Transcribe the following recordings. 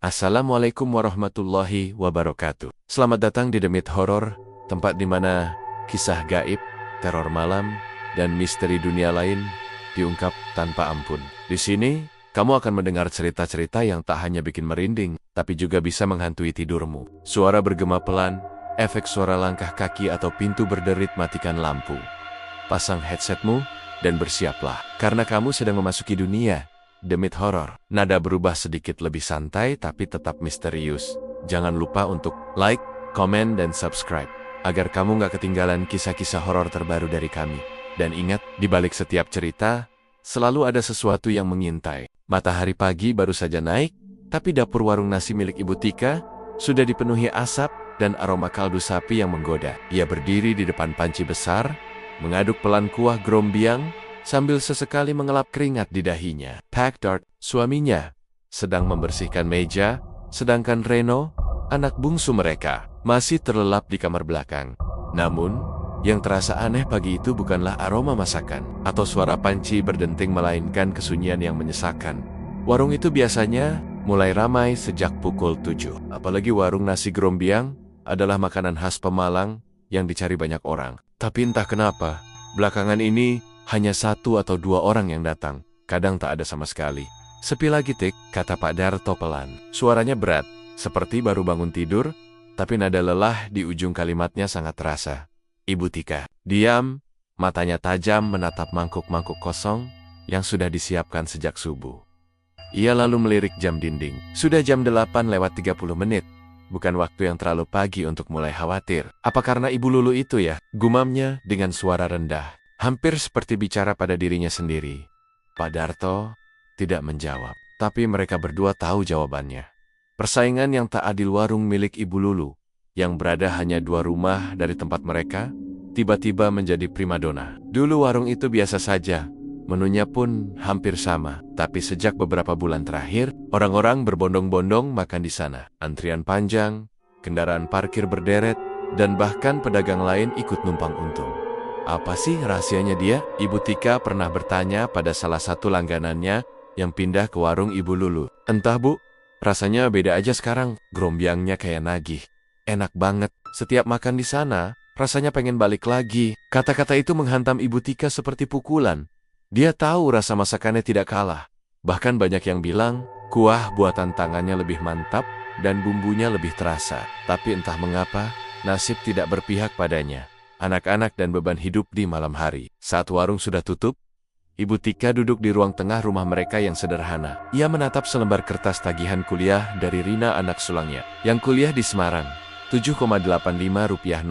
Assalamualaikum warahmatullahi wabarakatuh. Selamat datang di The Myth Horror, tempat di mana kisah gaib, teror malam, dan misteri dunia lain diungkap tanpa ampun. Di sini, kamu akan mendengar cerita-cerita yang tak hanya bikin merinding, tapi juga bisa menghantui tidurmu. Suara bergema pelan, efek suara langkah kaki atau pintu berderit, matikan lampu. Pasang headsetmu dan bersiaplah, karena kamu sedang memasuki dunia The Myth Horror. Nada berubah sedikit lebih santai tapi tetap misterius. Jangan lupa untuk like, komen, dan subscribe agar kamu nggak ketinggalan kisah-kisah horor terbaru dari kami. Dan ingat, di balik setiap cerita, selalu ada sesuatu yang mengintai. Matahari pagi baru saja naik, tapi dapur warung nasi milik Ibu Tika sudah dipenuhi asap dan aroma kaldu sapi yang menggoda. Ia berdiri di depan panci besar, mengaduk pelan kuah grombiang, sambil sesekali mengelap keringat di dahinya. Pak Dart, suaminya, sedang membersihkan meja, sedangkan Reno, anak bungsu mereka, masih terlelap di kamar belakang. Namun, yang terasa aneh pagi itu bukanlah aroma masakan atau suara panci berdenting, melainkan kesunyian yang menyesakan. Warung itu biasanya mulai ramai sejak pukul 7. Apalagi warung nasi grombiang adalah makanan khas Pemalang yang dicari banyak orang. Tapi entah kenapa, belakangan ini hanya 1 atau 2 orang yang datang, kadang tak ada sama sekali. Sepi lagi, Tik, kata Pak Darto pelan. Suaranya berat, seperti baru bangun tidur, tapi nada lelah di ujung kalimatnya sangat terasa. Ibu Tika diam, matanya tajam menatap mangkuk-mangkuk kosong yang sudah disiapkan sejak subuh. Ia lalu melirik jam dinding. Sudah jam 8:30. Bukan waktu yang terlalu pagi untuk mulai khawatir. Apa karena Ibu Lulu itu ya? Gumamnya dengan suara rendah, hampir seperti bicara pada dirinya sendiri. Pak Darto tidak menjawab, tapi mereka berdua tahu jawabannya. Persaingan yang tak adil warung milik Ibu Lulu, yang berada hanya 2 rumah dari tempat mereka, tiba-tiba menjadi primadona. Dulu warung itu biasa saja, menunya pun hampir sama. Tapi sejak beberapa bulan terakhir, orang-orang berbondong-bondong makan di sana. Antrian panjang, kendaraan parkir berderet, dan bahkan pedagang lain ikut numpang untung. Apa sih rahasianya dia? Ibu Tika pernah bertanya pada salah satu langganannya yang pindah ke warung Ibu Lulu. Entah Bu, rasanya beda aja sekarang. Grombiangnya kayak nagih. Enak banget. Setiap makan di sana, rasanya pengen balik lagi. Kata-kata itu menghantam Ibu Tika seperti pukulan. Dia tahu rasa masakannya tidak kalah. Bahkan banyak yang bilang, kuah buatan tangannya lebih mantap dan bumbunya lebih terasa. Tapi entah mengapa, nasib tidak berpihak padanya. Anak-anak dan beban hidup di malam hari. Saat warung sudah tutup, Ibu Tika duduk di ruang tengah rumah mereka yang sederhana. Ia menatap selembar kertas tagihan kuliah dari Rina, anak sulangnya, yang kuliah di Semarang. Rp7,85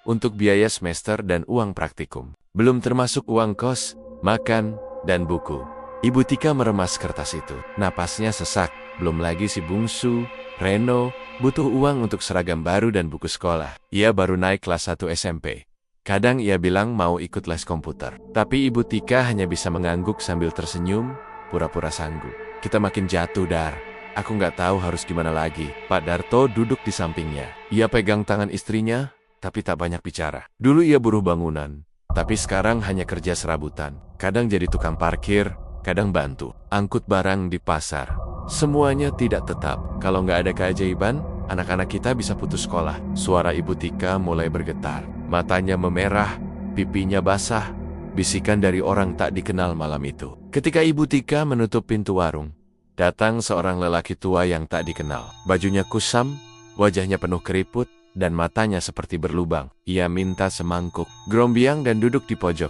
untuk biaya semester dan uang praktikum. Belum termasuk uang kos, makan, dan buku. Ibu Tika meremas kertas itu. Napasnya sesak. Belum lagi si bungsu, Reno, butuh uang untuk seragam baru dan buku sekolah. Ia baru naik kelas 1 SMP. Kadang ia bilang mau ikut les komputer. Tapi Ibu Tika hanya bisa mengangguk sambil tersenyum, pura-pura sanggup. Kita makin jatuh, Dar. Aku nggak tahu harus gimana lagi. Pak Darto duduk di sampingnya. Ia pegang tangan istrinya, tapi tak banyak bicara. Dulu ia buruh bangunan, tapi sekarang hanya kerja serabutan. Kadang jadi tukang parkir, kadang bantu angkut barang di pasar. Semuanya tidak tetap. Kalau nggak ada keajaiban, anak-anak kita bisa putus sekolah. Suara Ibu Tika mulai bergetar. Matanya memerah, pipinya basah. Bisikan dari orang tak dikenal malam itu. Ketika Ibu Tika menutup pintu warung, datang seorang lelaki tua yang tak dikenal. Bajunya kusam, wajahnya penuh keriput, dan matanya seperti berlubang. Ia minta semangkuk grombiang dan duduk di pojok.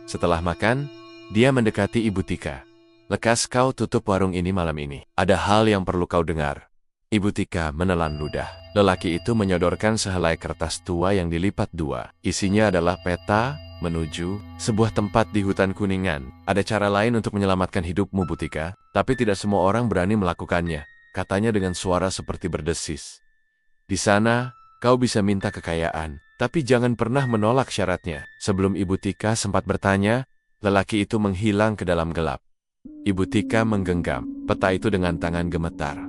Setelah makan, dia mendekati Ibu Tika. Lekas kau tutup warung ini malam ini. Ada hal yang perlu kau dengar. Ibu Tika menelan ludah. Lelaki itu menyodorkan sehelai kertas tua yang dilipat 2. Isinya adalah peta menuju sebuah tempat di hutan Kuningan. Ada cara lain untuk menyelamatkan hidupmu, Bu Tika, tapi tidak semua orang berani melakukannya, katanya dengan suara seperti berdesis. Di sana, kau bisa minta kekayaan, tapi jangan pernah menolak syaratnya. Sebelum Ibu Tika sempat bertanya, lelaki itu menghilang ke dalam gelap. Ibu Tika menggenggam peta itu dengan tangan gemetar.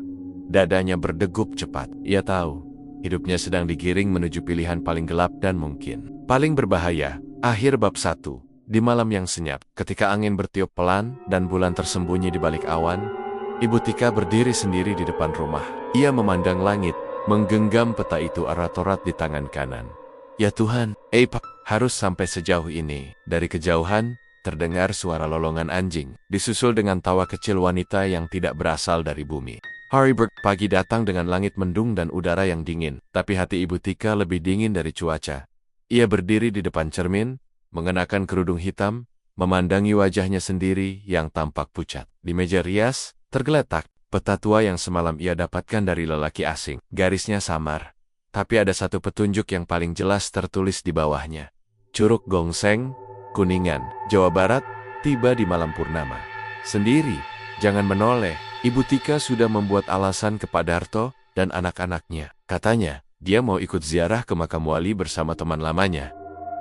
Dadanya berdegup cepat. Ia tahu, hidupnya sedang digiring menuju pilihan paling gelap dan mungkin paling berbahaya. Akhir bab 1. Di malam yang senyap, ketika angin bertiup pelan dan bulan tersembunyi di balik awan, Ibu Tika berdiri sendiri di depan rumah. Ia memandang langit, menggenggam peta itu erat-erat di tangan kanan. Ya Tuhan, Pak, harus sampai sejauh ini. Dari kejauhan, terdengar suara lolongan anjing, disusul dengan tawa kecil wanita yang tidak berasal dari bumi. Hari pagi datang dengan langit mendung dan udara yang dingin, tapi hati Ibu Tika lebih dingin dari cuaca. Ia berdiri di depan cermin, mengenakan kerudung hitam, memandangi wajahnya sendiri yang tampak pucat. Di meja rias, tergeletak peta tua yang semalam ia dapatkan dari lelaki asing. Garisnya samar, tapi ada satu petunjuk yang paling jelas tertulis di bawahnya. Curug Gongseng, Kuningan, Jawa Barat, tiba di malam purnama. Sendiri, jangan menoleh. Ibu Tika sudah membuat alasan kepada Darto dan anak-anaknya. Katanya, dia mau ikut ziarah ke makam wali bersama teman lamanya.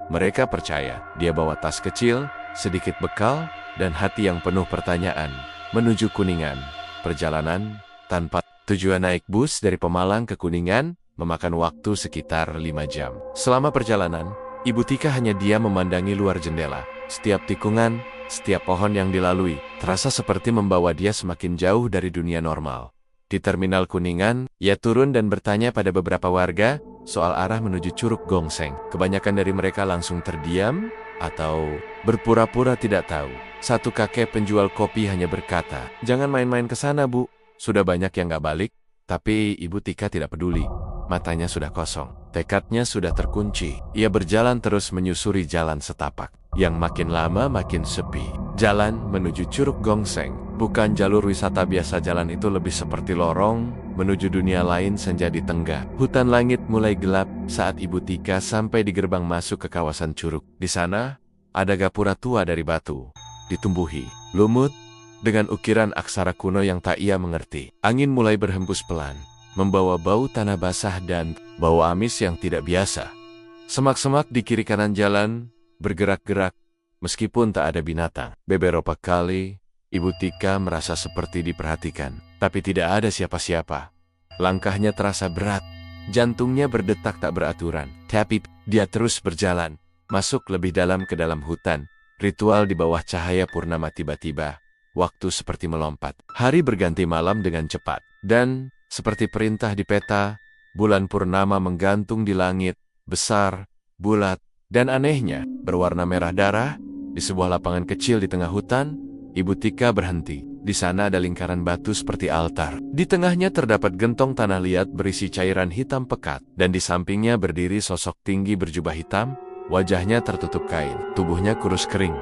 Mereka percaya, dia bawa tas kecil, sedikit bekal, dan hati yang penuh pertanyaan. Menuju Kuningan, perjalanan tanpa tujuan naik bus dari Pemalang ke Kuningan, memakan waktu sekitar 5 jam. Selama perjalanan, Ibu Tika hanya diam memandangi luar jendela. Setiap tikungan, setiap pohon yang dilalui, terasa seperti membawa dia semakin jauh dari dunia normal. Di terminal Kuningan, ia turun dan bertanya pada beberapa warga soal arah menuju Curug Gongseng. Kebanyakan dari mereka langsung terdiam atau berpura-pura tidak tahu. Satu kakek penjual kopi hanya berkata, "Jangan main-main ke sana, Bu. Sudah banyak yang nggak balik." Tapi Ibu Tika tidak peduli. Matanya sudah kosong. Tekadnya sudah terkunci. Ia berjalan terus menyusuri jalan setapak. Yang makin lama makin sepi. Jalan menuju Curug Gongseng bukan jalur wisata biasa. Jalan itu lebih seperti lorong menuju dunia lain. Senja di tengah hutan, langit mulai gelap saat Ibu Tika sampai di gerbang masuk ke kawasan curug. Di sana ada gapura tua dari batu, ditumbuhi lumut dengan ukiran aksara kuno yang tak ia mengerti. Angin mulai berhembus pelan, membawa bau tanah basah dan bau amis yang tidak biasa. Semak-semak di kiri kanan jalan bergerak-gerak, meskipun tak ada binatang. Beberapa kali, Ibu Tika merasa seperti diperhatikan, tapi tidak ada siapa-siapa. Langkahnya terasa berat, jantungnya berdetak tak beraturan. Tapi dia terus berjalan, masuk lebih dalam ke dalam hutan. Ritual di bawah cahaya purnama. Tiba-tiba, waktu seperti melompat. Hari berganti malam dengan cepat, dan seperti perintah di peta, bulan purnama menggantung di langit, besar, bulat, dan anehnya, berwarna merah darah. Di sebuah lapangan kecil di tengah hutan, Ibu Tika berhenti. Di sana ada lingkaran batu seperti altar. Di tengahnya terdapat gentong tanah liat berisi cairan hitam pekat, dan di sampingnya berdiri sosok tinggi berjubah hitam, wajahnya tertutup kain, tubuhnya kurus kering,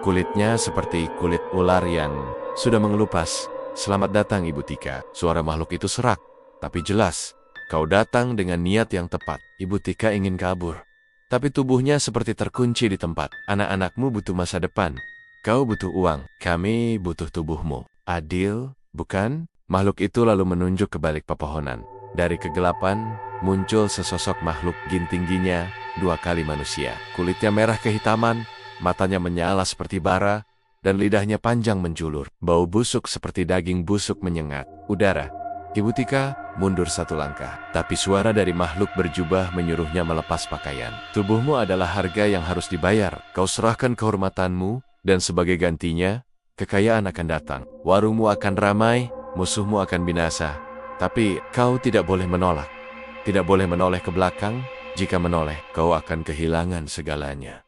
kulitnya seperti kulit ular yang sudah mengelupas. "Selamat datang, Ibu Tika." Suara makhluk itu serak, tapi jelas. "Kau datang dengan niat yang tepat." Ibu Tika ingin kabur, tapi tubuhnya seperti terkunci di tempat. "Anak-anakmu butuh masa depan. Kau butuh uang. Kami butuh tubuhmu. Adil, bukan?" Makhluk itu lalu menunjuk ke balik pepohonan. Dari kegelapan, muncul sesosok makhluk tingginya 2 kali manusia. Kulitnya merah kehitaman, matanya menyala seperti bara, dan lidahnya panjang menjulur. Bau busuk seperti daging busuk menyengat udara. Ibu Tika mundur 1 langkah, tapi suara dari makhluk berjubah menyuruhnya melepas pakaian. "Tubuhmu adalah harga yang harus dibayar. Kau serahkan kehormatanmu, dan sebagai gantinya, kekayaan akan datang. Warungmu akan ramai, musuhmu akan binasa. Tapi kau tidak boleh menolak. Tidak boleh menoleh ke belakang. Jika menoleh, kau akan kehilangan segalanya."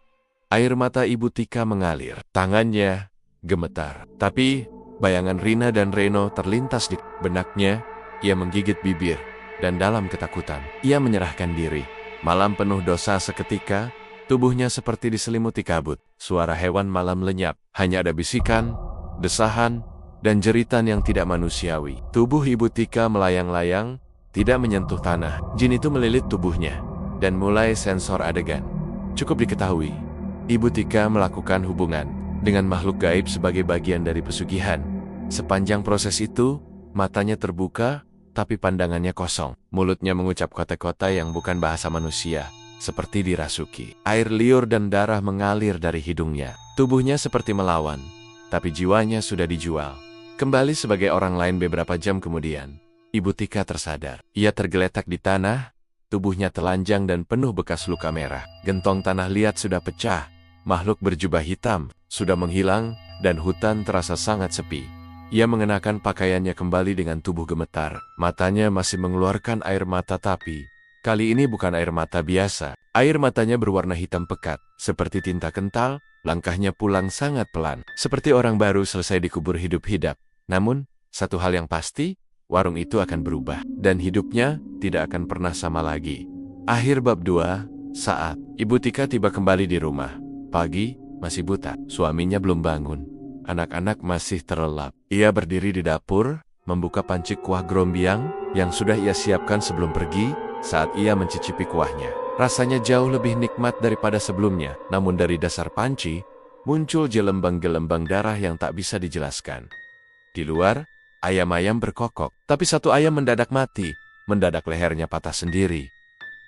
Air mata Ibu Tika mengalir. Tangannya gemetar. Tapi bayangan Rina dan Reno terlintas di benaknya. Ia menggigit bibir, dan dalam ketakutan, ia menyerahkan diri. Malam penuh dosa seketika, tubuhnya seperti diselimuti kabut. Suara hewan malam lenyap. Hanya ada bisikan, desahan, dan jeritan yang tidak manusiawi. Tubuh Ibu Tika melayang-layang, tidak menyentuh tanah. Jin itu melilit tubuhnya, dan mulai sensor adegan. Cukup diketahui, Ibu Tika melakukan hubungan dengan makhluk gaib sebagai bagian dari pesugihan. Sepanjang proses itu, matanya terbuka, tapi pandangannya kosong. Mulutnya mengucap kota-kota yang bukan bahasa manusia, seperti dirasuki. Air liur dan darah mengalir dari hidungnya. Tubuhnya seperti melawan, tapi jiwanya sudah dijual. Kembali sebagai orang lain beberapa jam kemudian, Ibu Tika tersadar. Ia tergeletak di tanah, tubuhnya telanjang dan penuh bekas luka merah. Gentong tanah liat sudah pecah, makhluk berjubah hitam sudah menghilang, dan hutan terasa sangat sepi. Ia mengenakan pakaiannya kembali dengan tubuh gemetar. Matanya masih mengeluarkan air mata, tapi kali ini bukan air mata biasa. Air matanya berwarna hitam pekat, seperti tinta kental. Langkahnya pulang sangat pelan, seperti orang baru selesai dikubur hidup-hidup. Namun, satu hal yang pasti, warung itu akan berubah, dan hidupnya tidak akan pernah sama lagi. Akhir bab 2, saat Ibu Tika tiba kembali di rumah. Pagi, masih buta, suaminya belum bangun. Anak-anak masih terlelap. Ia berdiri di dapur, membuka panci kuah grombiang yang sudah ia siapkan sebelum pergi. Saat ia mencicipi kuahnya, rasanya jauh lebih nikmat daripada sebelumnya. Namun dari dasar panci, muncul gelembang-gelembang darah yang tak bisa dijelaskan. Di luar, ayam-ayam berkokok, tapi satu ayam mendadak mati, mendadak lehernya patah sendiri.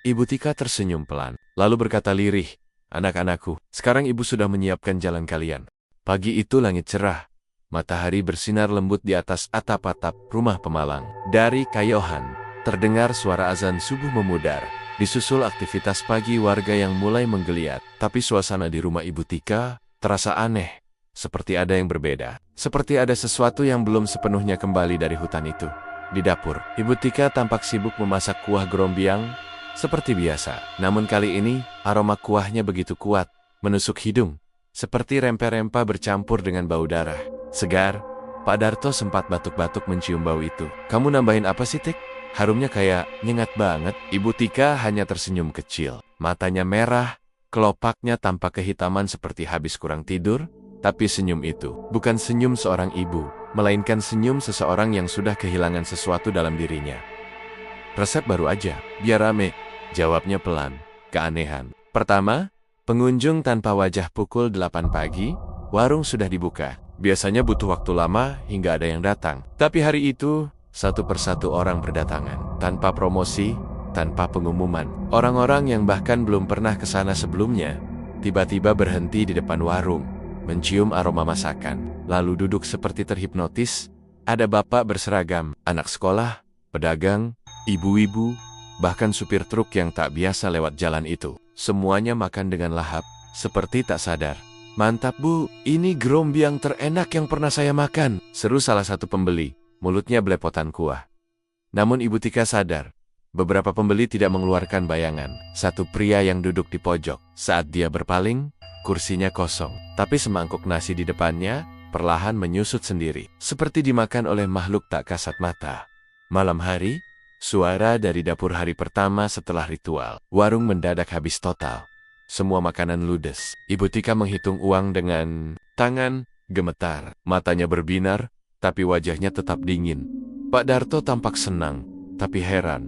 Ibu Tika tersenyum pelan, lalu berkata lirih, "Anak-anakku, sekarang ibu sudah menyiapkan jalan kalian." Pagi itu langit cerah, matahari bersinar lembut di atas atap-atap rumah pemalang. Dari kayohan, terdengar suara azan subuh memudar, disusul aktivitas pagi warga yang mulai menggeliat. Tapi suasana di rumah Ibu Tika terasa aneh, seperti ada yang berbeda. Seperti ada sesuatu yang belum sepenuhnya kembali dari hutan itu. Di dapur, Ibu Tika tampak sibuk memasak kuah grombiang seperti biasa. Namun kali ini, aroma kuahnya begitu kuat, menusuk hidung. Seperti rempah-rempah bercampur dengan bau darah segar. Pak Darto sempat batuk-batuk mencium bau itu. "Kamu nambahin apa sih, Tik? Harumnya kayak nyengat banget." Ibu Tika hanya tersenyum kecil. Matanya merah, kelopaknya tampak kehitaman seperti habis kurang tidur. Tapi senyum itu bukan senyum seorang ibu, melainkan senyum seseorang yang sudah kehilangan sesuatu dalam dirinya. "Resep baru aja, biar rame," jawabnya pelan. Keanehan. Pertama, pengunjung tanpa wajah. Pukul 8 pagi, warung sudah dibuka. Biasanya butuh waktu lama hingga ada yang datang. Tapi hari itu, satu persatu orang berdatangan. Tanpa promosi, tanpa pengumuman. Orang-orang yang bahkan belum pernah ke sana sebelumnya, tiba-tiba berhenti di depan warung, mencium aroma masakan, lalu duduk seperti terhipnotis. Ada bapak berseragam, anak sekolah, pedagang, ibu-ibu, bahkan supir truk yang tak biasa lewat jalan itu. Semuanya makan dengan lahap, seperti tak sadar. "Mantap, Bu, ini grombiang terenak yang pernah saya makan," seru salah satu pembeli, mulutnya belepotan kuah. Namun Ibu Tika sadar, beberapa pembeli tidak mengeluarkan bayangan. Satu pria yang duduk di pojok. Saat dia berpaling, kursinya kosong. Tapi semangkuk nasi di depannya perlahan menyusut sendiri, seperti dimakan oleh makhluk tak kasat mata. Malam hari, suara dari dapur hari pertama setelah ritual. Warung mendadak habis total. Semua makanan ludes. Ibu Tika menghitung uang dengan tangan gemetar. Matanya berbinar, tapi wajahnya tetap dingin. Pak Darto tampak senang, tapi heran.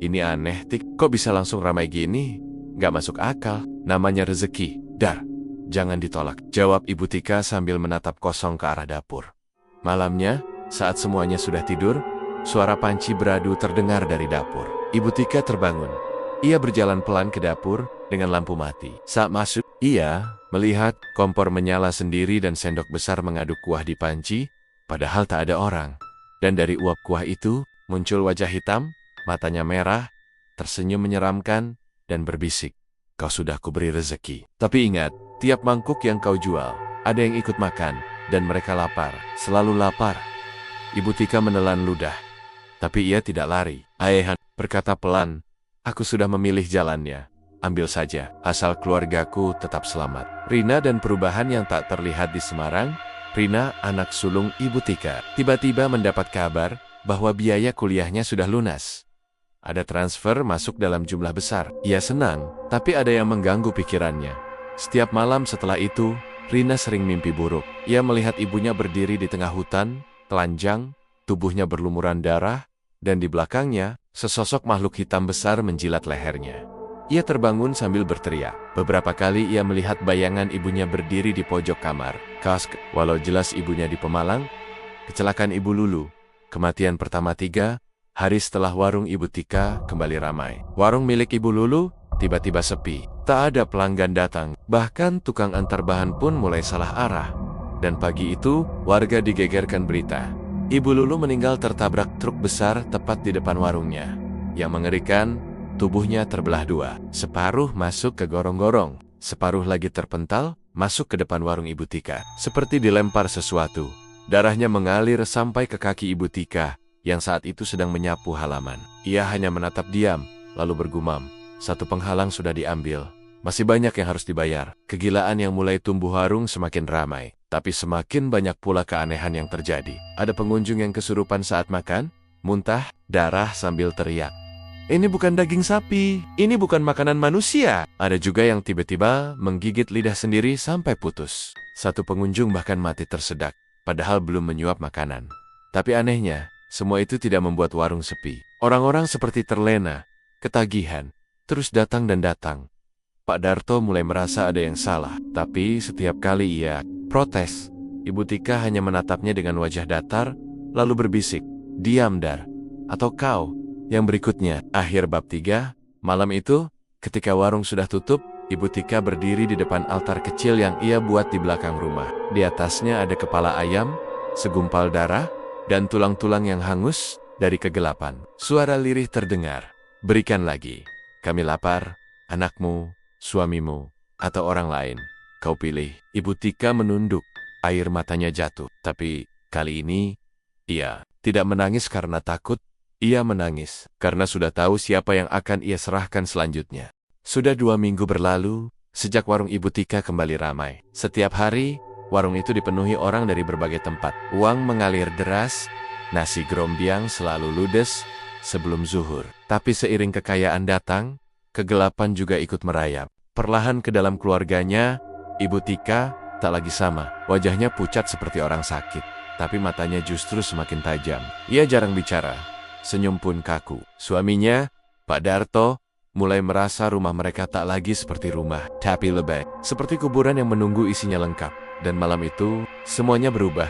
"Ini aneh, Tik. Kok bisa langsung ramai gini? Gak masuk akal." "Namanya rezeki, Dar. Jangan ditolak," jawab Ibu Tika sambil menatap kosong ke arah dapur. Malamnya, saat semuanya sudah tidur, suara panci beradu terdengar dari dapur. Ibu Tika terbangun. Ia berjalan pelan ke dapur dengan lampu mati. Saat masuk, ia melihat kompor menyala sendiri dan sendok besar mengaduk kuah di panci, padahal tak ada orang. Dan dari uap kuah itu, muncul wajah hitam, matanya merah, tersenyum menyeramkan, dan berbisik, "Kau sudah kuberi rezeki. Tapi ingat, tiap mangkuk yang kau jual, ada yang ikut makan, dan mereka lapar, selalu lapar." Ibu Tika menelan ludah. Tapi ia tidak lari. "Aehan," berkata pelan, "aku sudah memilih jalannya. Ambil saja, asal keluargaku tetap selamat." Rina dan perubahan yang tak terlihat di Semarang. Rina, anak sulung Ibu Tika, tiba-tiba mendapat kabar bahwa biaya kuliahnya sudah lunas. Ada transfer masuk dalam jumlah besar. Ia senang, tapi ada yang mengganggu pikirannya. Setiap malam setelah itu, Rina sering mimpi buruk. Ia melihat ibunya berdiri di tengah hutan, telanjang, tubuhnya berlumuran darah, dan di belakangnya, sesosok makhluk hitam besar menjilat lehernya. Ia terbangun sambil berteriak. Beberapa kali ia melihat bayangan ibunya berdiri di pojok kamar. Walau jelas ibunya di Pemalang, kecelakaan Ibu Lulu, kematian pertama 3 hari setelah warung Ibu Tika kembali ramai. Warung milik Ibu Lulu tiba-tiba sepi. Tak ada pelanggan datang. Bahkan tukang antar bahan pun mulai salah arah. Dan pagi itu, warga digegerkan berita. Ibu Lulu meninggal tertabrak truk besar tepat di depan warungnya. Yang mengerikan, tubuhnya terbelah 2. Separuh masuk ke gorong-gorong, separuh lagi terpental, masuk ke depan warung Ibu Tika. Seperti dilempar sesuatu, Darahnya mengalir sampai ke kaki Ibu Tika yang saat itu sedang menyapu halaman. Ia hanya menatap diam, lalu bergumam, "Satu penghalang sudah diambil. Masih banyak yang harus dibayar." Kegilaan yang mulai tumbuh harung semakin ramai, tapi semakin banyak pula keanehan yang terjadi. Ada pengunjung yang kesurupan saat makan, muntah darah sambil teriak, "Ini bukan daging sapi, ini bukan makanan manusia." Ada juga yang tiba-tiba menggigit lidah sendiri sampai putus. Satu pengunjung bahkan mati tersedak, padahal belum menyuap makanan. Tapi anehnya, semua itu tidak membuat warung sepi. Orang-orang seperti terlena, ketagihan, terus datang dan datang. Pak Darto mulai merasa ada yang salah, tapi setiap kali ia protes, Ibu Tika hanya menatapnya dengan wajah datar, lalu berbisik, "Diam, Dar," atau "Kau." Yang berikutnya, akhir bab 3, malam itu, ketika warung sudah tutup, Ibu Tika berdiri di depan altar kecil yang ia buat di belakang rumah. Di atasnya ada kepala ayam, segumpal darah, dan tulang-tulang yang hangus dari kegelapan. Suara lirih terdengar, "Berikan lagi. Kami lapar, anakmu, suamimu, atau orang lain. Kau pilih." Ibu Tika menunduk, air matanya jatuh. Tapi kali ini, ia tidak menangis karena takut. Ia menangis karena sudah tahu siapa yang akan ia serahkan selanjutnya. Sudah 2 minggu berlalu, sejak warung Ibu Tika kembali ramai. Setiap hari, warung itu dipenuhi orang dari berbagai tempat. Uang mengalir deras, nasi grombiang selalu ludes sebelum zuhur. Tapi seiring kekayaan datang, kegelapan juga ikut merayap. Perlahan ke dalam keluarganya, Ibu Tika tak lagi sama. Wajahnya pucat seperti orang sakit, tapi matanya justru semakin tajam. Ia jarang bicara, senyum pun kaku. Suaminya, Pak Darto, mulai merasa rumah mereka tak lagi seperti rumah, tapi lebih seperti kuburan yang menunggu isinya lengkap. Dan malam itu, semuanya berubah.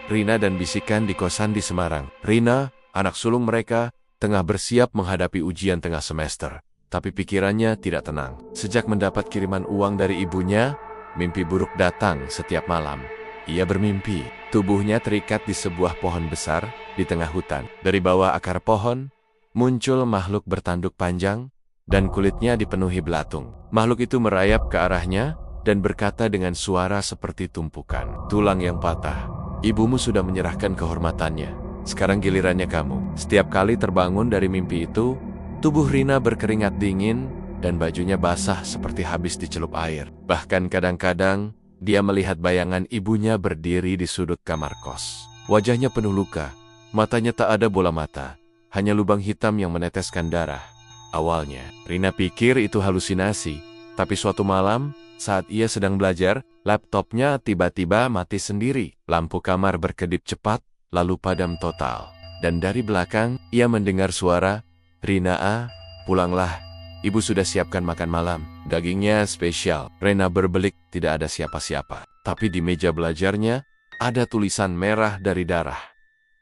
Rina dan bisikan di kosan di Semarang. Rina, anak sulung mereka, tengah bersiap menghadapi ujian tengah semester. Tapi pikirannya tidak tenang. Sejak mendapat kiriman uang dari ibunya, mimpi buruk datang setiap malam. Ia bermimpi, tubuhnya terikat di sebuah pohon besar di tengah hutan. Dari bawah akar pohon, muncul makhluk bertanduk panjang, dan kulitnya dipenuhi belatung. Makhluk itu merayap ke arahnya, dan berkata dengan suara seperti tumpukan, "Tulang yang patah. Ibumu sudah menyerahkan kehormatannya. Sekarang gilirannya kamu." Setiap kali terbangun dari mimpi itu, tubuh Rina berkeringat dingin, dan bajunya basah seperti habis dicelup air. Bahkan kadang-kadang, dia melihat bayangan ibunya berdiri di sudut kamar kos. Wajahnya penuh luka, matanya tak ada bola mata, hanya lubang hitam yang meneteskan darah. Awalnya, Rina pikir itu halusinasi, tapi suatu malam, saat ia sedang belajar, laptopnya tiba-tiba mati sendiri. Lampu kamar berkedip cepat, lalu padam total. Dan dari belakang, ia mendengar suara, "Rina, pulanglah. Ibu sudah siapkan makan malam. Dagingnya spesial." Rina berbelik, tidak ada siapa-siapa. Tapi di meja belajarnya, ada tulisan merah dari darah.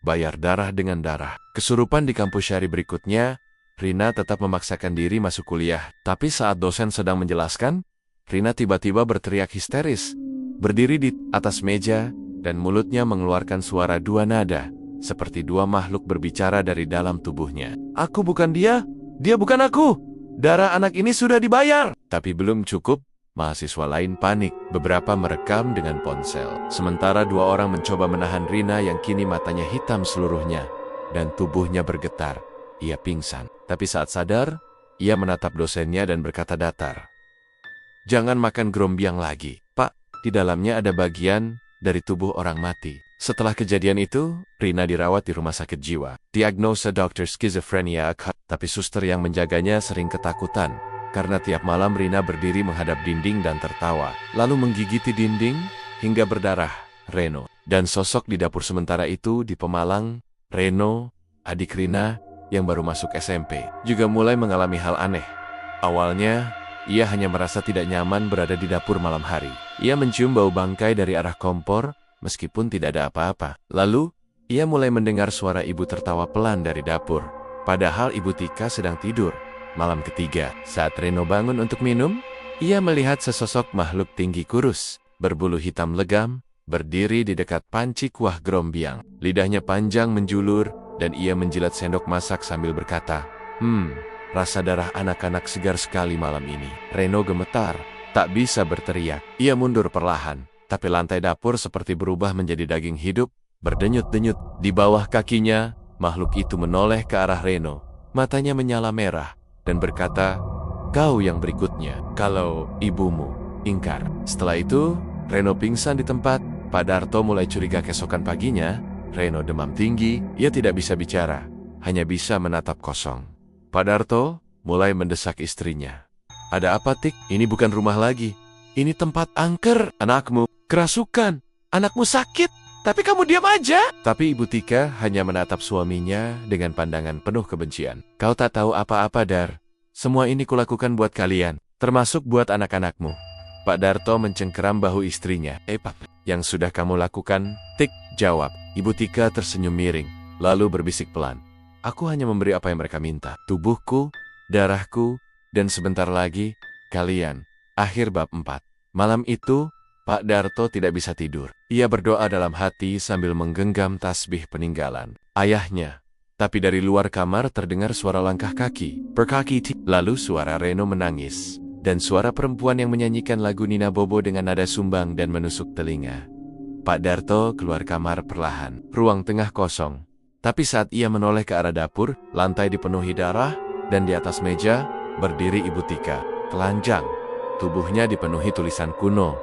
Bayar darah dengan darah. Kesurupan di kampus syari berikutnya, Rina tetap memaksakan diri masuk kuliah. Tapi saat dosen sedang menjelaskan, Rina tiba-tiba berteriak histeris. Berdiri di atas meja, dan mulutnya mengeluarkan suara 2 nada, seperti 2 makhluk berbicara dari dalam tubuhnya. "Aku bukan dia, dia bukan aku. Darah anak ini sudah dibayar." Tapi belum cukup, mahasiswa lain panik. Beberapa merekam dengan ponsel. Sementara 2 orang mencoba menahan Rina yang kini matanya hitam seluruhnya, dan tubuhnya bergetar. Ia pingsan. Tapi saat sadar, ia menatap dosennya dan berkata datar, "Jangan makan grombiang lagi, Pak. Di dalamnya ada bagian dari tubuh orang mati." Setelah kejadian itu, Rina dirawat di rumah sakit jiwa. Diagnosa dokter skizofrenia akut, tapi suster yang menjaganya sering ketakutan, karena tiap malam Rina berdiri menghadap dinding dan tertawa, lalu menggigiti dinding hingga berdarah. Reno. Dan sosok di dapur sementara itu di Pemalang, Reno, adik Rina, yang baru masuk SMP, juga mulai mengalami hal aneh. Awalnya, ia hanya merasa tidak nyaman berada di dapur malam hari. Ia mencium bau bangkai dari arah kompor, meskipun tidak ada apa-apa. Lalu, ia mulai mendengar suara ibu tertawa pelan dari dapur. Padahal Ibu Tika sedang tidur. Malam ketiga, saat Reno bangun untuk minum, ia melihat sesosok makhluk tinggi kurus, berbulu hitam legam, berdiri di dekat panci kuah grombiang. Lidahnya panjang menjulur, dan ia menjilat sendok masak sambil berkata, rasa darah anak-anak segar sekali malam ini." Reno gemetar, tak bisa berteriak. Ia mundur perlahan, tapi lantai dapur seperti berubah menjadi daging hidup, Berdenyut-denyut di bawah kakinya, makhluk itu menoleh ke arah Reno. Matanya menyala merah dan berkata, "Kau yang berikutnya, kalau ibumu ingkar." Setelah itu, Reno pingsan di tempat. Pak Darto mulai curiga keesokan paginya. Reno demam tinggi, ia tidak bisa bicara, hanya bisa menatap kosong. Pak Darto mulai mendesak istrinya. "Ada apa, Tik? Ini bukan rumah lagi. Ini tempat angker. Anakmu kerasukan. Anakmu sakit. Tapi kamu diam aja." Tapi Ibu Tika hanya menatap suaminya dengan pandangan penuh kebencian. "Kau tak tahu apa-apa, Dar. Semua ini kulakukan buat kalian, termasuk buat anak-anakmu." Pak Darto mencengkeram bahu istrinya. Pak, yang sudah kamu lakukan?" Tik jawab. Ibu Tika tersenyum miring, lalu berbisik pelan. "Aku hanya memberi apa yang mereka minta. Tubuhku, darahku, dan sebentar lagi, kalian." Akhir bab 4. Malam itu, Pak Darto tidak bisa tidur. Ia berdoa dalam hati sambil menggenggam tasbih peninggalan ayahnya. Tapi dari luar kamar terdengar suara langkah kaki. Berkaki, lalu suara Reno menangis. Dan suara perempuan yang menyanyikan lagu Nina Bobo dengan nada sumbang dan menusuk telinga. Pak Darto keluar kamar perlahan. Ruang tengah kosong. Tapi saat ia menoleh ke arah dapur, lantai dipenuhi darah, dan di atas meja berdiri Ibu Tika, telanjang. Tubuhnya dipenuhi tulisan kuno.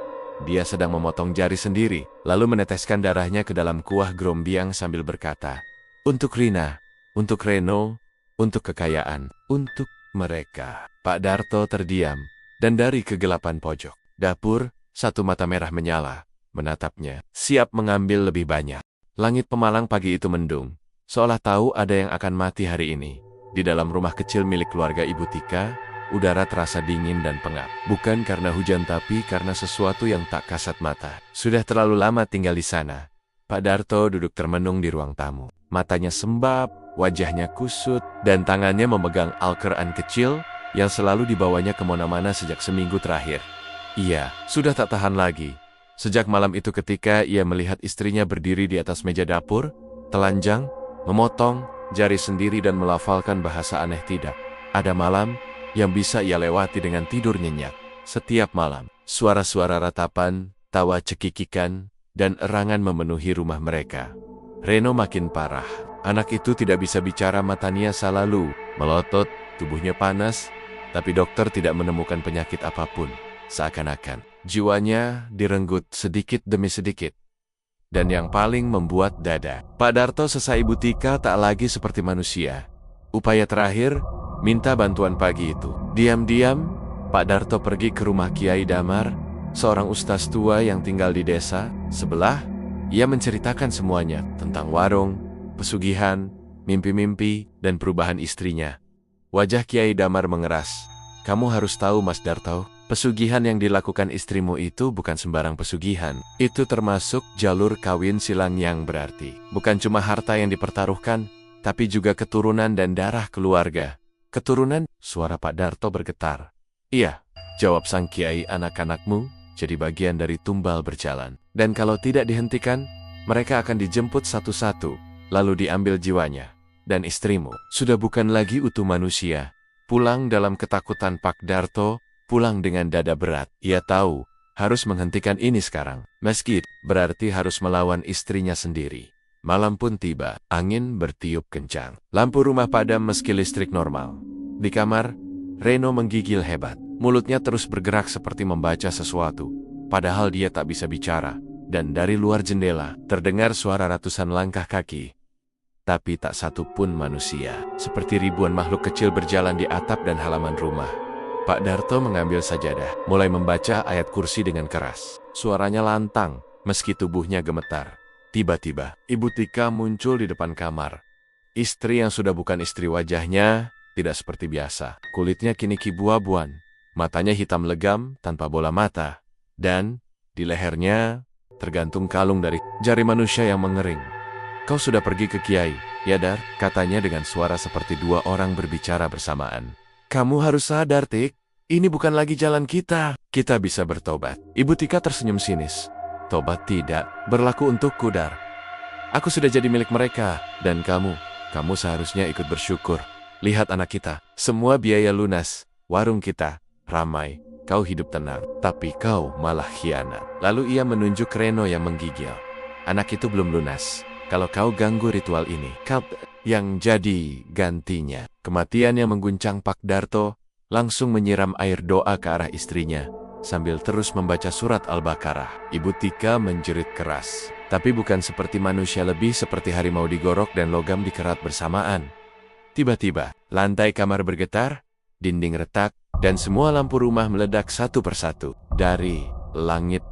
Dia sedang memotong jari sendiri, lalu meneteskan darahnya ke dalam kuah grombiang sambil berkata, "Untuk Rina, untuk Reno, untuk kekayaan, untuk mereka." Pak Darto terdiam, dan dari kegelapan pojok dapur, satu mata merah menyala, menatapnya, siap mengambil lebih banyak. Langit pemalang pagi itu mendung, seolah tahu ada yang akan mati hari ini. Di dalam rumah kecil milik keluarga Ibu Tika, udara terasa dingin dan pengap. Bukan karena hujan tapi karena sesuatu yang tak kasat mata. Sudah terlalu lama tinggal di sana. Pak Darto duduk termenung di ruang tamu. Matanya sembab, wajahnya kusut, dan tangannya memegang Al-Quran kecil yang selalu dibawanya kemana-mana sejak seminggu terakhir. Ia sudah tak tahan lagi. Sejak malam itu ketika ia melihat istrinya berdiri di atas meja dapur, telanjang, memotong jari sendiri dan melafalkan bahasa aneh tidak. Ada malam yang bisa ia lewati dengan tidur nyenyak. Setiap malam, suara-suara ratapan, tawa cekikikan, dan erangan memenuhi rumah mereka. Reno makin parah. Anak itu tidak bisa bicara, matanya selalu melotot, tubuhnya panas, tapi dokter tidak menemukan penyakit apapun. Seakan-akan jiwanya direnggut sedikit demi sedikit. Dan yang paling membuat dada Pak Darto selesai Ibu Tika tak lagi seperti manusia. Upaya terakhir, minta bantuan pagi itu. Diam-diam, Pak Darto pergi ke rumah Kiai Damar, seorang ustaz tua yang tinggal di desa sebelah. Ia menceritakan semuanya tentang warung, pesugihan, mimpi-mimpi, dan perubahan istrinya. Wajah Kiai Damar mengeras. "Kamu harus tahu, Mas Darto, pesugihan yang dilakukan istrimu itu bukan sembarang pesugihan. Itu termasuk jalur kawin silang yang berarti. Bukan cuma harta yang dipertaruhkan, tapi juga keturunan dan darah keluarga." "Keturunan?" Suara Pak Darto bergetar. "Iya," jawab sang Kiai, "anak-anakmu jadi bagian dari tumbal berjalan. Dan kalau tidak dihentikan, mereka akan dijemput satu-satu, lalu diambil jiwanya. Dan istrimu sudah bukan lagi utuh manusia." Pulang dalam ketakutan Pak Darto, pulang dengan dada berat. Ia tahu, harus menghentikan ini sekarang. Meski berarti harus melawan istrinya sendiri. Malam pun tiba, angin bertiup kencang. Lampu rumah padam meski listrik normal. Di kamar, Reno menggigil hebat. Mulutnya terus bergerak seperti membaca sesuatu, padahal dia tak bisa bicara. Dan dari luar jendela, terdengar suara ratusan langkah kaki. Tapi tak satu pun manusia, seperti ribuan makhluk kecil berjalan di atap dan halaman rumah. Pak Darto mengambil sajadah, mulai membaca ayat kursi dengan keras. Suaranya lantang, meski tubuhnya gemetar. Tiba-tiba, Ibu Tika muncul di depan kamar. Istri yang sudah bukan istri, wajahnya tidak seperti biasa. Kulitnya kini kibu-abuan, matanya hitam legam tanpa bola mata, dan di lehernya tergantung kalung dari jari manusia yang mengering. "Kau sudah pergi ke Kiai, ya Dar?" katanya dengan suara seperti dua orang berbicara bersamaan. "Kamu harus sadar, Tik. Ini bukan lagi jalan kita. Kita bisa bertobat." Ibu Tika tersenyum sinis. "Tobat tidak berlaku untukku, Dar. Aku sudah jadi milik mereka. Dan kamu seharusnya ikut bersyukur. Lihat anak kita, semua biaya lunas. Warung kita ramai. Kau hidup tenang, tapi kau malah khianat." Lalu ia menunjuk Reno yang menggigil. anak itu belum lunas. Kalau kau ganggu ritual ini, kau yang jadi gantinya. Kematian yang mengguncang Pak Darto langsung menyiram air doa ke arah istrinya, sambil terus membaca surat Al-Baqarah. Ibu Tika menjerit keras. Tapi bukan seperti manusia, lebih seperti harimau digorok dan logam dikerat bersamaan. Tiba-tiba, lantai kamar bergetar, dinding retak, dan semua lampu rumah meledak satu persatu. Dari langit,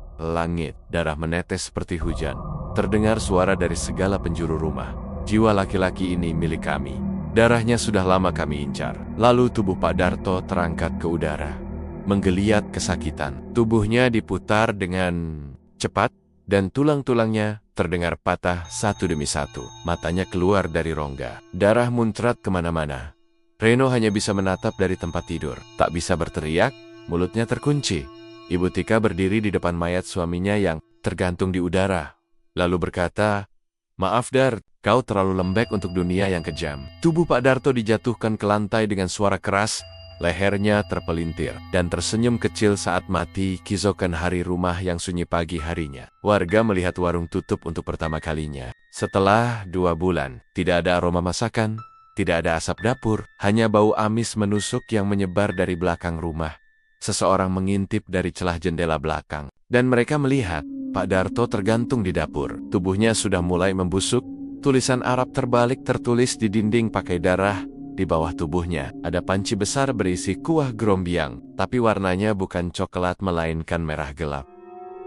darah menetes seperti hujan. Terdengar suara dari segala penjuru rumah. Jiwa laki-laki ini milik kami. Darahnya sudah lama kami incar. Lalu tubuh Pak Darto terangkat ke udara, menggeliat kesakitan. Tubuhnya diputar dengan cepat, dan tulang-tulangnya terdengar patah satu demi satu. Matanya keluar dari rongga. Darah muncrat kemana-mana. Reno hanya bisa menatap dari tempat tidur. Tak bisa berteriak, mulutnya terkunci. Ibu Tika berdiri di depan mayat suaminya yang tergantung di udara, lalu berkata, "Maaf Dar, kau terlalu lembek untuk dunia yang kejam." Tubuh Pak Darto dijatuhkan ke lantai dengan suara keras, lehernya terpelintir, dan tersenyum kecil saat mati kizokan hari rumah yang sunyi pagi harinya. Warga melihat warung tutup untuk pertama kalinya. Setelah 2 bulan, tidak ada aroma masakan, tidak ada asap dapur, hanya bau amis menusuk yang menyebar dari belakang rumah. Seseorang mengintip dari celah jendela belakang, dan mereka melihat Pak Darto tergantung di dapur. Tubuhnya sudah mulai membusuk, tulisan Arab terbalik tertulis di dinding pakai darah. Di bawah tubuhnya ada panci besar berisi kuah grombiang, tapi warnanya bukan coklat melainkan merah gelap.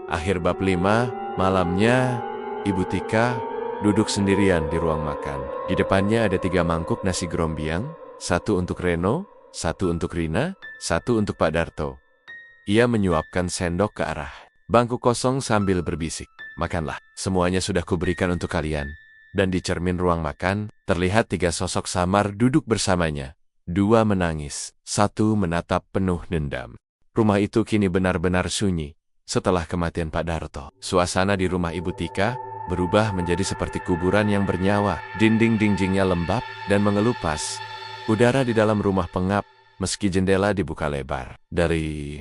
Akhir bab 5, malamnya, Ibu Tika duduk sendirian di ruang makan. Di depannya ada 3 mangkuk nasi grombiang, 1 untuk Reno, 1 untuk Rina, 1 untuk Pak Darto. Ia menyuapkan sendok ke arah bangku kosong sambil berbisik, "Makanlah, semuanya sudah kuberikan untuk kalian." Dan di cermin ruang makan, terlihat 3 sosok samar duduk bersamanya. 2 menangis, 1 menatap penuh dendam. Rumah itu kini benar-benar sunyi setelah kematian Pak Darto. Suasana di rumah Ibu Tika berubah menjadi seperti kuburan yang bernyawa. Dinding-dindingnya lembab dan mengelupas. Udara di dalam rumah pengap, meski jendela dibuka lebar. Dari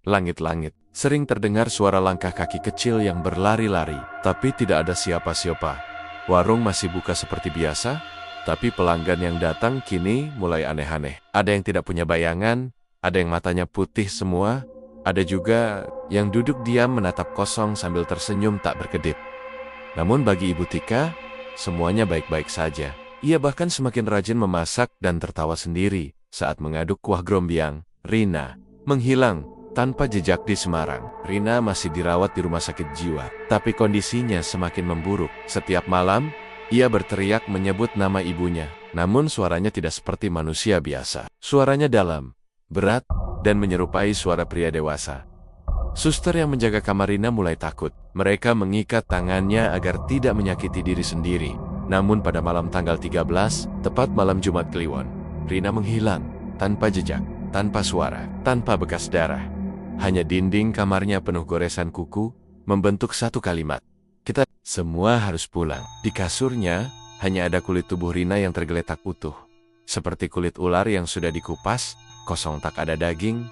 langit-langit, sering terdengar suara langkah kaki kecil yang berlari-lari, tapi tidak ada siapa-siapa. Warung masih buka seperti biasa, tapi pelanggan yang datang kini mulai aneh-aneh. Ada yang tidak punya bayangan, ada yang matanya putih semua, ada juga yang duduk diam menatap kosong sambil tersenyum tak berkedip. Namun bagi Ibu Tika, semuanya baik-baik saja. Ia bahkan semakin rajin memasak dan tertawa sendiri saat mengaduk kuah grombiang. Rina menghilang tanpa jejak di Semarang. Rina masih dirawat di rumah sakit jiwa, tapi kondisinya semakin memburuk. Setiap malam, ia berteriak menyebut nama ibunya, namun suaranya tidak seperti manusia biasa. Suaranya dalam, berat, dan menyerupai suara pria dewasa. Suster yang menjaga kamar Rina mulai takut. Mereka mengikat tangannya agar tidak menyakiti diri sendiri. Namun pada malam tanggal 13, tepat malam Jumat Kliwon, Rina menghilang, tanpa jejak, tanpa suara, tanpa bekas darah. Hanya dinding kamarnya penuh goresan kuku, membentuk satu kalimat. "Kita semua harus pulang." Di kasurnya, hanya ada kulit tubuh Rina yang tergeletak utuh. Seperti kulit ular yang sudah dikupas, kosong, tak ada daging,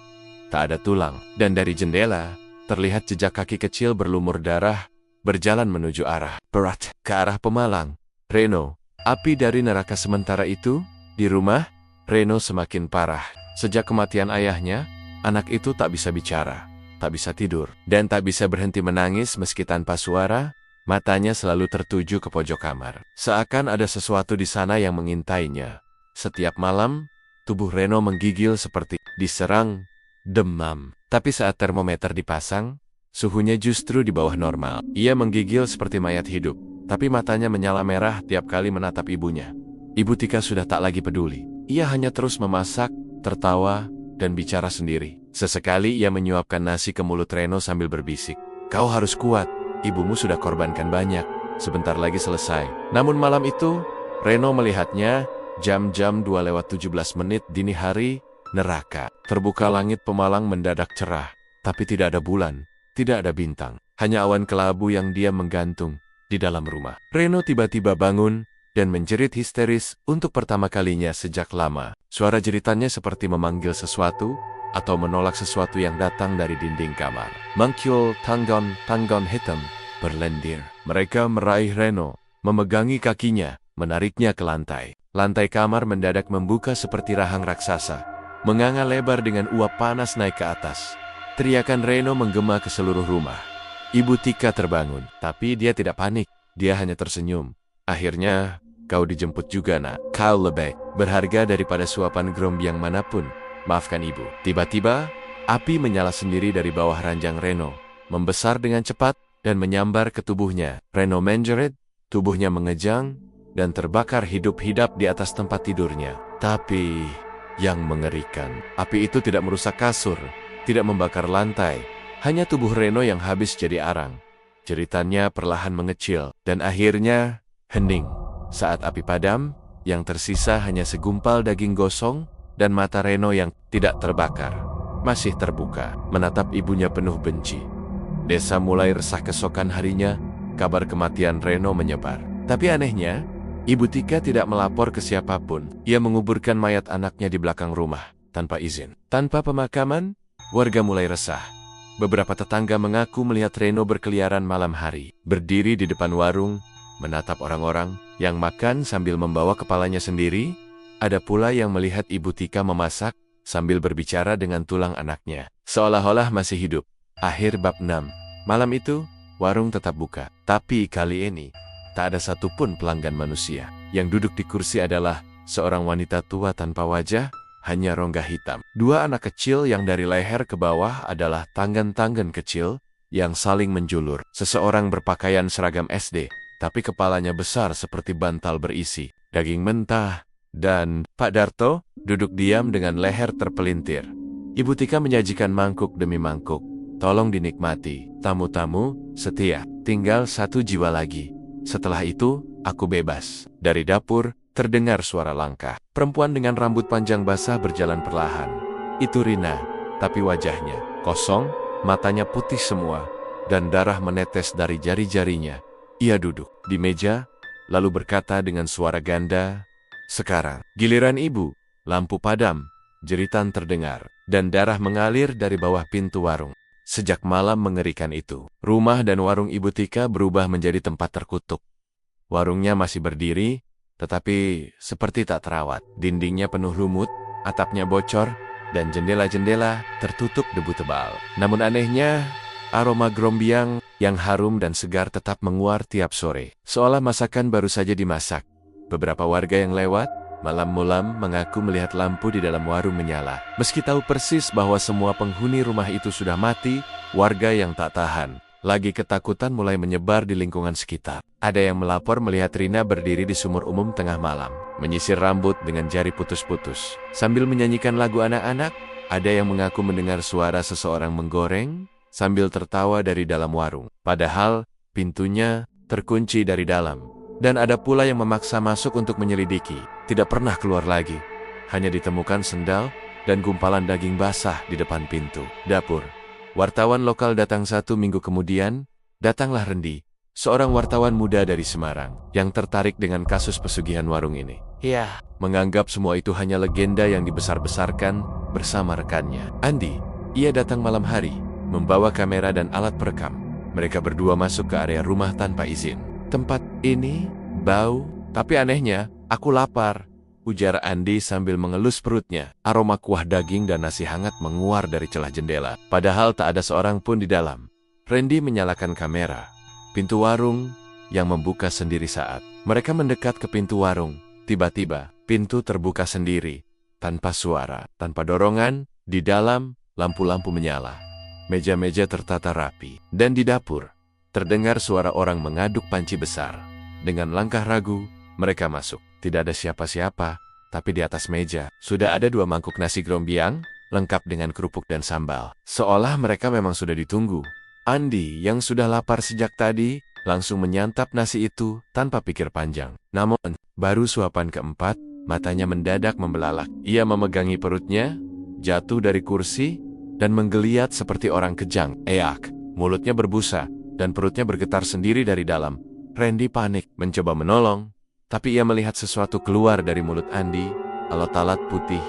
tak ada tulang. Dan dari jendela, terlihat jejak kaki kecil berlumur darah, berjalan menuju arah berat, ke arah Pemalang. Reno, api dari neraka. Sementara itu, di rumah, Reno semakin parah. Sejak kematian ayahnya, anak itu tak bisa bicara, tak bisa tidur, dan tak bisa berhenti menangis meski tanpa suara. Matanya selalu tertuju ke pojok kamar. Seakan ada sesuatu di sana yang mengintainya. Setiap malam, tubuh Reno menggigil seperti diserang demam. Tapi saat termometer dipasang, suhunya justru di bawah normal. Ia menggigil seperti mayat hidup, tapi matanya menyala merah tiap kali menatap ibunya. Ibu Tika sudah tak lagi peduli. Ia hanya terus memasak, tertawa, dan bicara sendiri. Sesekali ia menyuapkan nasi ke mulut Reno sambil berbisik, "Kau harus kuat, ibumu sudah korbankan banyak, sebentar lagi selesai." Namun malam itu, Reno melihatnya, jam-jam 2:17 dini hari, neraka. Terbuka langit Pemalang mendadak cerah, tapi tidak ada bulan, tidak ada bintang. Hanya awan kelabu yang diam menggantung di dalam rumah. Reno tiba-tiba bangun dan menjerit histeris untuk pertama kalinya sejak lama. Suara jeritannya seperti memanggil sesuatu atau menolak sesuatu yang datang dari dinding kamar. "Mangkyul tanggon hitam, berlendir. Mereka meraih Reno, memegangi kakinya, menariknya ke lantai. Lantai kamar mendadak membuka seperti rahang raksasa, menganga lebar dengan uap panas naik ke atas. Teriakan Reno menggema ke seluruh rumah. Ibu Tika terbangun, tapi dia tidak panik. Dia hanya tersenyum. Akhirnya, kau dijemput juga, nak. Kau lebih berharga daripada suapan grombyang manapun. Maafkan ibu. Tiba-tiba, api menyala sendiri dari bawah ranjang Reno, membesar dengan cepat dan menyambar ke tubuhnya. Reno menjerit, tubuhnya mengejang, dan terbakar hidup-hidup di atas tempat tidurnya. Tapi, yang mengerikan, api itu tidak merusak kasur, tidak membakar lantai, hanya tubuh Reno yang habis jadi arang. Jeritannya perlahan mengecil, dan akhirnya hening. Saat api padam, yang tersisa hanya segumpal daging gosong, dan mata Reno yang tidak terbakar masih terbuka, menatap ibunya penuh benci. Desa mulai resah keesokan harinya, kabar kematian Reno menyebar. Tapi anehnya, Ibu Tika tidak melapor ke siapapun. Ia menguburkan mayat anaknya di belakang rumah, tanpa izin. Tanpa pemakaman, warga mulai resah. Beberapa tetangga mengaku melihat Reno berkeliaran malam hari, berdiri di depan warung, menatap orang-orang yang makan sambil membawa kepalanya sendiri. Ada pula yang melihat Ibu Tika memasak sambil berbicara dengan tulang anaknya, seolah-olah masih hidup. Akhir bab 6. Malam itu, warung tetap buka. Tapi kali ini, tak ada satupun pelanggan manusia. Yang duduk di kursi adalah seorang wanita tua tanpa wajah, hanya rongga hitam. Dua anak kecil yang dari leher ke bawah adalah tangan-tangan kecil yang saling menjulur. Seseorang berpakaian seragam SD, tapi kepalanya besar seperti bantal berisi daging mentah. Dan Pak Darto duduk diam dengan leher terpelintir. Ibu Tika menyajikan mangkuk demi mangkuk. Tolong dinikmati, tamu-tamu setia. Tinggal satu jiwa lagi. Setelah itu, aku bebas. Dari dapur, terdengar suara langkah. Perempuan dengan rambut panjang basah berjalan perlahan. Itu Rina, tapi wajahnya kosong, matanya putih semua, dan darah menetes dari jari-jarinya. Ia duduk di meja, lalu berkata dengan suara ganda, "Sekarang, giliran ibu." Lampu padam, jeritan terdengar, dan darah mengalir dari bawah pintu warung. Sejak malam mengerikan itu, rumah dan warung Ibu Tika berubah menjadi tempat terkutuk. Warungnya masih berdiri, tetapi seperti tak terawat. Dindingnya penuh lumut, atapnya bocor, dan jendela-jendela tertutup debu tebal. Namun anehnya, aroma grombyang yang harum dan segar tetap menguar tiap sore, seolah masakan baru saja dimasak. Beberapa warga yang lewat, malam-malam mengaku melihat lampu di dalam warung menyala. Meski tahu persis bahwa semua penghuni rumah itu sudah mati, warga yang tak tahan lagi ketakutan mulai menyebar di lingkungan sekitar. Ada yang melapor melihat Rina berdiri di sumur umum tengah malam, menyisir rambut dengan jari putus-putus. Sambil menyanyikan lagu anak-anak, ada yang mengaku mendengar suara seseorang menggoreng sambil tertawa dari dalam warung. Padahal, pintunya terkunci dari dalam. Dan ada pula yang memaksa masuk untuk menyelidiki. Tidak pernah keluar lagi. Hanya ditemukan sendal dan gumpalan daging basah di depan pintu dapur. Wartawan lokal datang 1 minggu kemudian. Datanglah Rendi, seorang wartawan muda dari Semarang, yang tertarik dengan kasus pesugihan warung ini. Ia menganggap semua itu hanya legenda yang dibesar-besarkan bersama rekannya, Andi. Ia datang malam hari, membawa kamera dan alat perekam. Mereka berdua masuk ke area rumah tanpa izin. "Tempat ini bau, tapi anehnya, aku lapar," ujar Andi sambil mengelus perutnya. Aroma kuah daging dan nasi hangat menguar dari celah jendela, padahal tak ada seorang pun di dalam. Randy menyalakan kamera. Pintu warung yang membuka sendiri saat mereka mendekat ke pintu warung. Tiba-tiba, pintu terbuka sendiri, tanpa suara, tanpa dorongan. Di dalam, lampu-lampu menyala. Meja-meja tertata rapi, dan di dapur terdengar suara orang mengaduk panci besar. Dengan langkah ragu, mereka masuk. Tidak ada siapa-siapa, tapi di atas meja sudah ada 2 mangkuk nasi grombyang, lengkap dengan kerupuk dan sambal. Seolah mereka memang sudah ditunggu. Andi, yang sudah lapar sejak tadi, langsung menyantap nasi itu tanpa pikir panjang. Namun, baru suapan keempat, matanya mendadak membelalak. Ia memegangi perutnya, jatuh dari kursi, dan menggeliat seperti orang kejang. Eak, mulutnya berbusa, dan perutnya bergetar sendiri dari dalam. Randy panik, mencoba menolong, tapi ia melihat sesuatu keluar dari mulut Andi, alat-alat putih,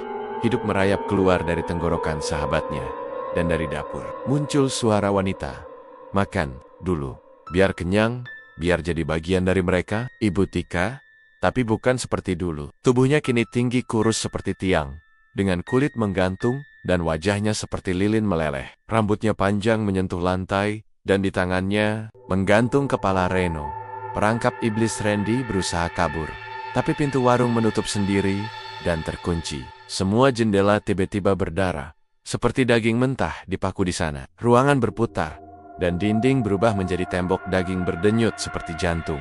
hidup merayap keluar dari tenggorokan sahabatnya. Dan dari dapur, muncul suara wanita. "Makan dulu." Biar kenyang, biar jadi bagian dari mereka, Ibu Tika. Tapi bukan seperti dulu. Tubuhnya kini tinggi kurus seperti tiang, dengan kulit menggantung dan wajahnya seperti lilin meleleh. Rambutnya panjang menyentuh lantai, dan di tangannya menggantung kepala Reno. Perangkap iblis Randy berusaha kabur, tapi pintu warung menutup sendiri dan terkunci. Semua jendela tiba-tiba berdarah, seperti daging mentah dipaku di sana. Ruangan berputar, dan dinding berubah menjadi tembok daging berdenyut seperti jantung.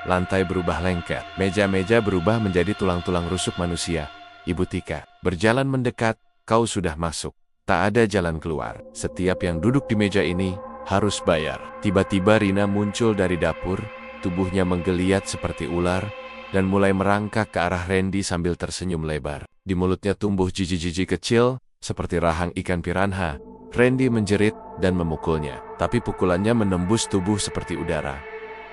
Lantai berubah lengket, meja-meja berubah menjadi tulang-tulang rusuk manusia. Ibu Tika berjalan mendekat, kau sudah masuk. Tak ada jalan keluar. Setiap yang duduk di meja ini harus bayar. Tiba-tiba Rina muncul dari dapur, tubuhnya menggeliat seperti ular, dan mulai merangkak ke arah Randy sambil tersenyum lebar. Di mulutnya tumbuh jiji-jiji kecil, seperti rahang ikan piranha. Randy menjerit dan memukulnya, tapi pukulannya menembus tubuh seperti udara.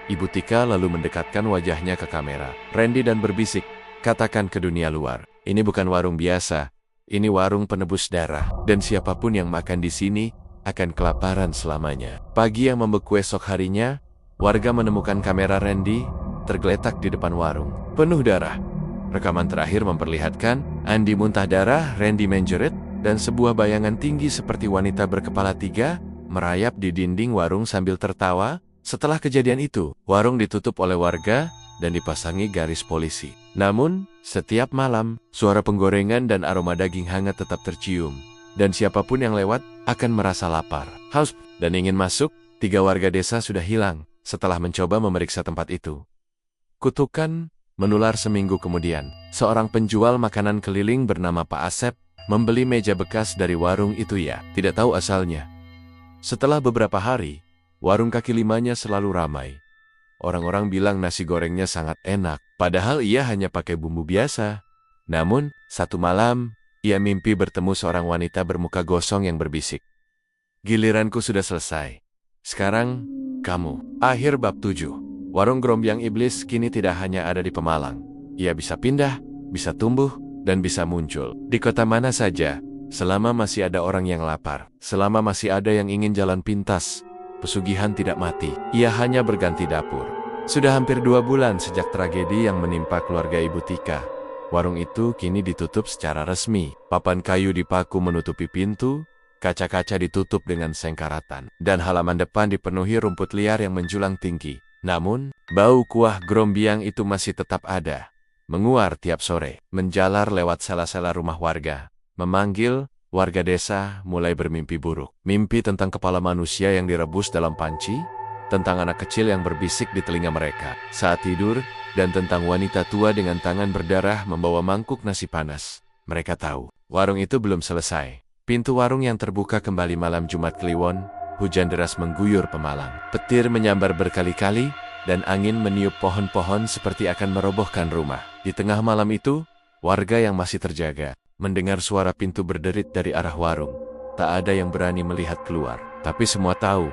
Ibu Tika lalu mendekatkan wajahnya ke kamera Randy dan berbisik, katakan ke dunia luar, ini bukan warung biasa, ini warung penebus darah, dan siapapun yang makan di sini akan kelaparan selamanya. Pagi yang membeku esok harinya, warga menemukan kamera Randy tergeletak di depan warung, penuh darah. Rekaman terakhir memperlihatkan Andi muntah darah, Randy menjerit, dan sebuah bayangan tinggi seperti wanita berkepala tiga merayap di dinding warung sambil tertawa. Setelah kejadian itu, warung ditutup oleh warga dan dipasangi garis polisi. Namun, setiap malam, suara penggorengan dan aroma daging hangat tetap tercium. Dan siapapun yang lewat akan merasa lapar, haus, dan ingin masuk. 3 warga desa sudah hilang setelah mencoba memeriksa tempat itu. Kutukan menular seminggu kemudian. Seorang penjual makanan keliling bernama Pak Asep membeli meja bekas dari warung itu tidak tahu asalnya. Setelah beberapa hari, warung kaki limanya selalu ramai. Orang-orang bilang nasi gorengnya sangat enak, padahal ia hanya pakai bumbu biasa. Namun, satu malam, ia mimpi bertemu seorang wanita bermuka gosong yang berbisik. Giliranku sudah selesai. Sekarang, kamu. Akhir bab 7. Warung Grombyang Iblis kini tidak hanya ada di Pemalang. Ia bisa pindah, bisa tumbuh, dan bisa muncul di kota mana saja, selama masih ada orang yang lapar, selama masih ada yang ingin jalan pintas. Pesugihan tidak mati, ia hanya berganti dapur. Sudah hampir 2 bulan sejak tragedi yang menimpa keluarga Ibu Tika. Warung itu kini ditutup secara resmi. Papan kayu dipaku menutupi pintu, kaca-kaca ditutup dengan sengkaratan, dan halaman depan dipenuhi rumput liar yang menjulang tinggi. Namun, bau kuah Grombyang itu masih tetap ada. Menguar tiap sore, menjalar lewat sela-sela rumah warga, memanggil. Warga desa mulai bermimpi buruk. Mimpi tentang kepala manusia yang direbus dalam panci, tentang anak kecil yang berbisik di telinga mereka saat tidur, dan tentang wanita tua dengan tangan berdarah membawa mangkuk nasi panas. Mereka tahu, warung itu belum selesai. Pintu warung yang terbuka kembali malam Jumat Kliwon, hujan deras mengguyur Pemalang. Petir menyambar berkali-kali, dan angin meniup pohon-pohon seperti akan merobohkan rumah. Di tengah malam itu, warga yang masih terjaga mendengar suara pintu berderit dari arah warung. Tak ada yang berani melihat keluar. Tapi semua tahu,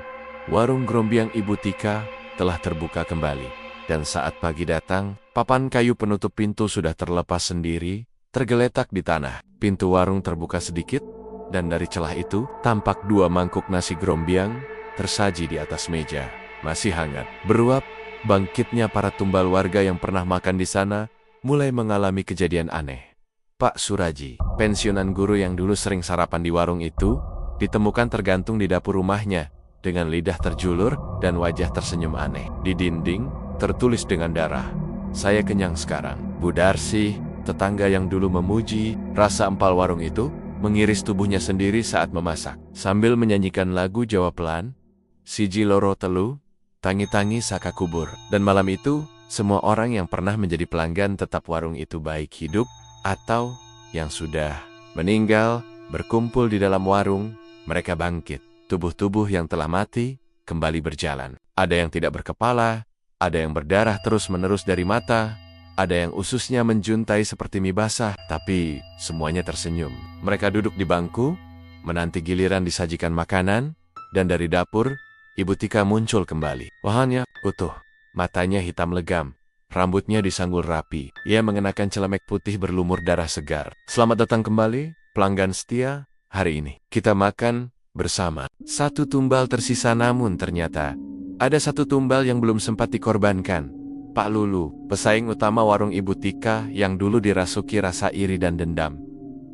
warung Grombyang Ibu Tika telah terbuka kembali. Dan saat pagi datang, papan kayu penutup pintu sudah terlepas sendiri, tergeletak di tanah. Pintu warung terbuka sedikit, dan dari celah itu, tampak 2 mangkuk nasi Grombyang tersaji di atas meja. Masih hangat, beruap. Bangkitnya para tumbal warga yang pernah makan di sana mulai mengalami kejadian aneh. Pak Suraji, pensiunan guru yang dulu sering sarapan di warung itu, ditemukan tergantung di dapur rumahnya, dengan lidah terjulur dan wajah tersenyum aneh. Di dinding, tertulis dengan darah, "Saya kenyang sekarang." Bu Darsi, tetangga yang dulu memuji rasa empal warung itu, mengiris tubuhnya sendiri saat memasak. Sambil menyanyikan lagu Jawa pelan, "Siji loro telu, tangi-tangi saka kubur." Dan malam itu, semua orang yang pernah menjadi pelanggan tetap warung itu baik hidup, atau yang sudah meninggal, berkumpul di dalam warung. Mereka bangkit. Tubuh-tubuh yang telah mati kembali berjalan. Ada yang tidak berkepala, ada yang berdarah terus-menerus dari mata, ada yang ususnya menjuntai seperti mie basah, tapi semuanya tersenyum. Mereka duduk di bangku, menanti giliran disajikan makanan, dan dari dapur, Ibu Tika muncul kembali. Wajahnya utuh, matanya hitam legam. Rambutnya disanggul rapi. Ia mengenakan celemek putih berlumur darah segar. "Selamat datang kembali, pelanggan setia. Hari ini kita makan bersama." 1 tumbal tersisa, namun ternyata Ada satu tumbal yang belum sempat dikorbankan. Pak Lulu, pesaing utama warung Ibu Tika yang dulu dirasuki rasa iri dan dendam.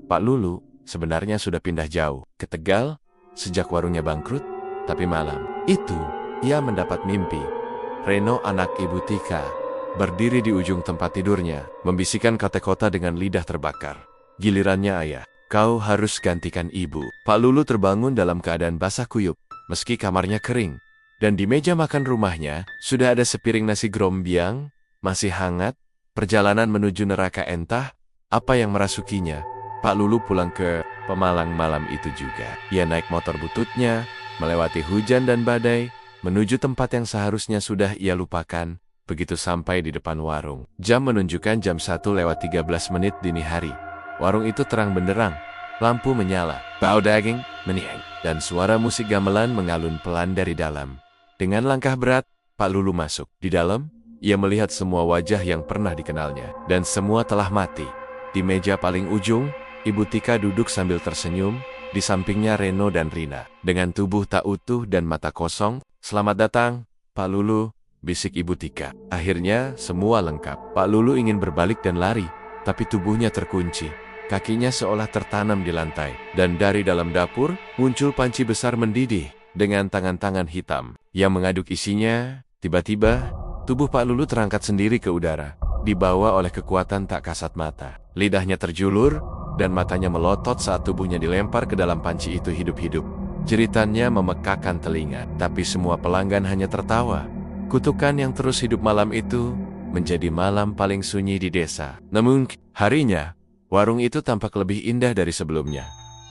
Pak Lulu sebenarnya sudah pindah jauh ke Tegal sejak warungnya bangkrut, tapi malam itu ia mendapat mimpi. Reno, anak Ibu Tika, berdiri di ujung tempat tidurnya, membisikkan kata-kata dengan lidah terbakar. Gilirannya ayah, kau harus gantikan ibu. Pak Lulu terbangun dalam keadaan basah kuyup, meski kamarnya kering. Dan di meja makan rumahnya, sudah ada sepiring nasi grombyang, masih hangat. Perjalanan menuju neraka entah apa yang merasukinya. Pak Lulu pulang ke Pemalang malam itu juga. Ia naik motor bututnya, melewati hujan dan badai, menuju tempat yang seharusnya sudah ia lupakan. Begitu sampai di depan warung, jam menunjukkan jam 1:13 dini hari. Warung itu terang benderang, lampu menyala, bau daging menihang, dan suara musik gamelan mengalun pelan dari dalam. Dengan langkah berat, Pak Lulu masuk. Di dalam, ia melihat semua wajah yang pernah dikenalnya, dan semua telah mati. Di meja paling ujung, Ibu Tika duduk sambil tersenyum, di sampingnya Reno dan Rina. Dengan tubuh tak utuh dan mata kosong, "Selamat datang, Pak Lulu," bisik Ibu Tika. Akhirnya, semua lengkap. Pak Lulu ingin berbalik dan lari, tapi tubuhnya terkunci. Kakinya seolah tertanam di lantai. Dan dari dalam dapur, muncul panci besar mendidih dengan tangan-tangan hitam yang mengaduk isinya. Tiba-tiba, tubuh Pak Lulu terangkat sendiri ke udara, dibawa oleh kekuatan tak kasat mata. Lidahnya terjulur, dan matanya melotot saat tubuhnya dilempar ke dalam panci itu hidup-hidup. Jeritannya memekakkan telinga, tapi semua pelanggan hanya tertawa. Kutukan yang terus hidup malam itu menjadi malam paling sunyi di desa. Namun, harinya, warung itu tampak lebih indah dari sebelumnya.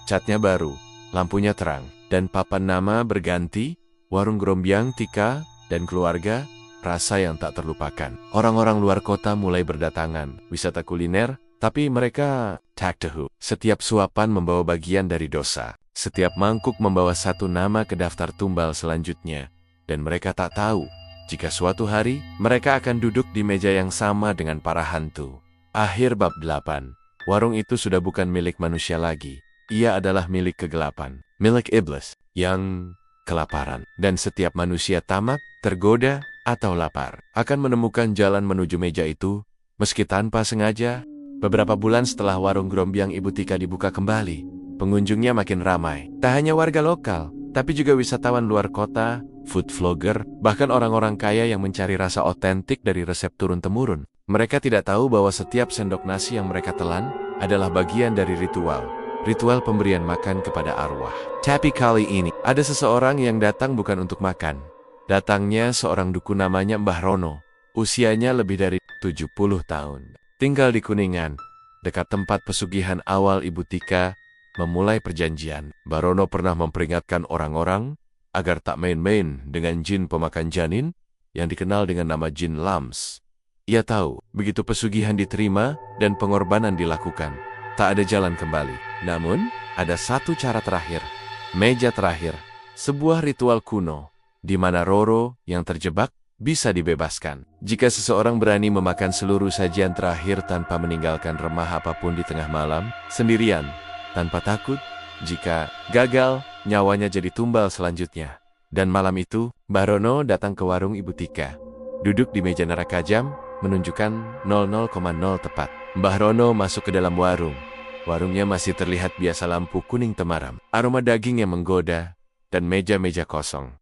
Catnya baru, lampunya terang, dan papan nama berganti, Warung Grombyang Tika dan Keluarga, rasa yang tak terlupakan. Orang-orang luar kota mulai berdatangan, wisata kuliner, tapi mereka tak tahu. Setiap suapan membawa bagian dari dosa. Setiap mangkuk membawa satu nama ke daftar tumbal selanjutnya. Dan mereka tak tahu jika suatu hari mereka akan duduk di meja yang sama dengan para hantu. Akhir bab 8. Warung itu sudah bukan milik manusia lagi. Ia adalah milik kegelapan, milik iblis yang kelaparan. Dan setiap manusia tamak, tergoda, atau lapar akan menemukan jalan menuju meja itu, meski tanpa sengaja. Beberapa bulan setelah warung Grombyang Ibu Tika dibuka kembali, pengunjungnya makin ramai. Tak hanya warga lokal, tapi juga wisatawan luar kota, food vlogger, bahkan orang-orang kaya yang mencari rasa otentik dari resep turun-temurun. Mereka tidak tahu bahwa setiap sendok nasi yang mereka telan adalah bagian dari ritual pemberian makan kepada arwah. Tapi kali ini, ada seseorang yang datang bukan untuk makan. Datangnya seorang dukun namanya Mbah Rono. Usianya lebih dari 70 tahun. Tinggal di Kuningan, dekat tempat pesugihan awal Ibu Tika memulai perjanjian. Mbah Rono pernah memperingatkan orang-orang agar tak main-main dengan jin pemakan janin yang dikenal dengan nama Jin Lams. Ia tahu, begitu pesugihan diterima dan pengorbanan dilakukan, tak ada jalan kembali. Namun, ada satu cara terakhir, meja terakhir, sebuah ritual kuno, di mana Roro yang terjebak bisa dibebaskan. Jika seseorang berani memakan seluruh sajian terakhir tanpa meninggalkan remah apapun di tengah malam, sendirian, tanpa takut, jika gagal, nyawanya jadi tumbal selanjutnya. Dan malam itu, Mbah Rono datang ke warung Ibu Tika. Duduk di meja neraka jam, menunjukkan 00,0 tepat. Mbah Rono masuk ke dalam warung. Warungnya masih terlihat biasa lampu kuning temaram, aroma daging yang menggoda, dan meja-meja kosong.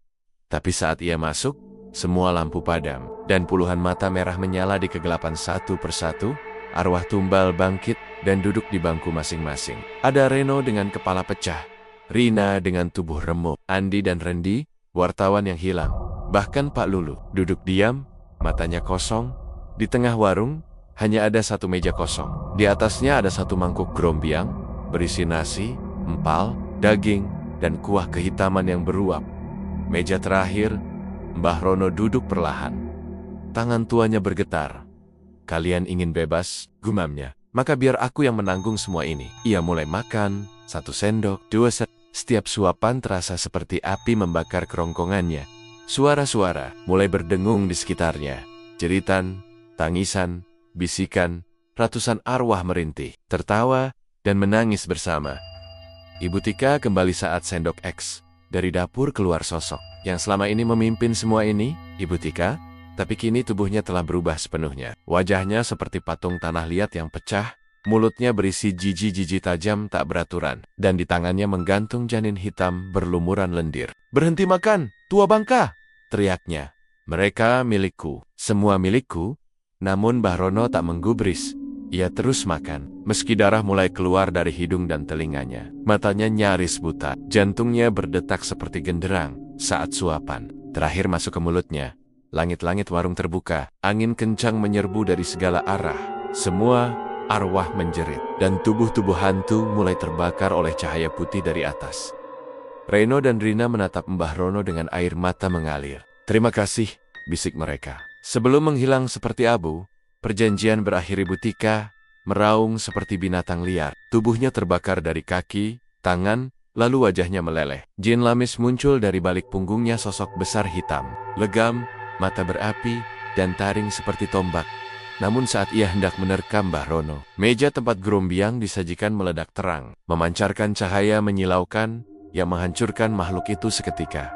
Tapi saat ia masuk, semua lampu padam, dan puluhan mata merah menyala di kegelapan satu persatu. Arwah tumbal bangkit dan duduk di bangku masing-masing. Ada Reno dengan kepala pecah, Rina dengan tubuh remuk, Andi dan Randy, wartawan yang hilang. Bahkan Pak Lulu duduk diam, matanya kosong. Di tengah warung, hanya ada satu meja kosong. Di atasnya ada satu mangkuk grombyang, berisi nasi, empal, daging, dan kuah kehitaman yang beruap. Meja terakhir, Mbah Rono duduk perlahan. Tangan tuanya bergetar. "Kalian ingin bebas?" gumamnya. "Maka biar aku yang menanggung semua ini." Ia mulai makan, satu sendok, dua sendok. Setiap suapan terasa seperti api membakar kerongkongannya. Suara-suara mulai berdengung di sekitarnya. Jeritan, tangisan, bisikan, ratusan arwah merintih, tertawa, dan menangis bersama. Ibu Tika kembali saat sendok X Dari dapur keluar sosok yang selama ini memimpin semua ini, Ibu Tika, tapi kini tubuhnya telah berubah sepenuhnya. Wajahnya seperti patung tanah liat yang pecah, mulutnya berisi jiji-jiji tajam tak beraturan, dan di tangannya menggantung janin hitam berlumuran lendir. "Berhenti makan, tua bangka!" teriaknya. "Mereka milikku, semua milikku." Namun Mbah Rono tak menggubris. Ia terus makan, meski darah mulai keluar dari hidung dan telinganya. Matanya nyaris buta, jantungnya berdetak seperti genderang saat suapan terakhir masuk ke mulutnya. Langit-langit warung terbuka, angin kencang menyerbu dari segala arah. Semua arwah menjerit, dan tubuh-tubuh hantu mulai terbakar oleh cahaya putih dari atas. Reno dan Rina menatap Mbah Rono dengan air mata mengalir. "Terima kasih," bisik mereka. Sebelum menghilang seperti abu, perjanjian berakhir. Ibu Tika meraung seperti binatang liar. Tubuhnya terbakar dari kaki, tangan, lalu wajahnya meleleh. Jin Lamis muncul dari balik punggungnya, sosok besar hitam, legam, mata berapi, dan taring seperti tombak. Namun saat ia hendak menerkam Mbah Rono, meja tempat Grombyang disajikan meledak terang, memancarkan cahaya menyilaukan yang menghancurkan makhluk itu seketika.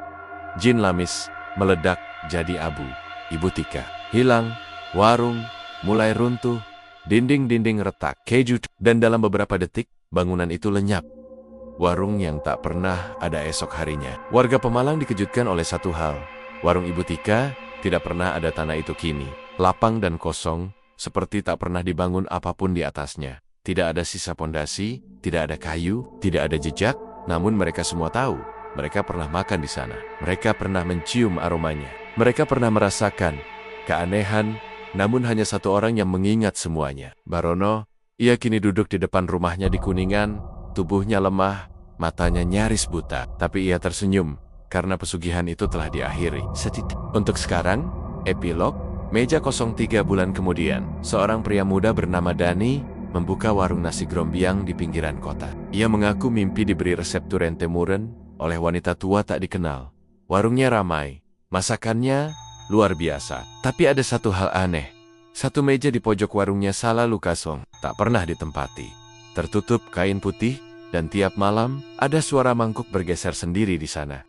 Jin Lamis meledak jadi abu. Ibu Tika hilang, warung mulai runtuh, dinding-dinding retak, keju, dan dalam beberapa detik, bangunan itu lenyap. Warung yang tak pernah ada esok harinya. Warga Pemalang dikejutkan oleh satu hal. Warung Ibu Tika tidak pernah ada tanah itu kini. Lapang dan kosong, seperti tak pernah dibangun apapun di atasnya. Tidak ada sisa pondasi, tidak ada kayu, tidak ada jejak, namun mereka semua tahu. Mereka pernah makan di sana. Mereka pernah mencium aromanya. Mereka pernah merasakan keanehan, namun hanya satu orang yang mengingat semuanya. Mbah Rono, ia kini duduk di depan rumahnya di Kuningan, tubuhnya lemah, matanya nyaris buta. Tapi ia tersenyum, karena pesugihan itu telah diakhiri. Untuk sekarang, epilog, meja 03 bulan kemudian, seorang pria muda bernama Dani membuka warung nasi Grombyang di pinggiran kota. Ia mengaku mimpi diberi resep turen temuren oleh wanita tua tak dikenal. Warungnya ramai, masakannya luar biasa. Tapi ada satu hal aneh. Satu meja di pojok warungnya selalu kosong, tak pernah ditempati. Tertutup kain putih, dan tiap malam ada suara mangkuk bergeser sendiri di sana.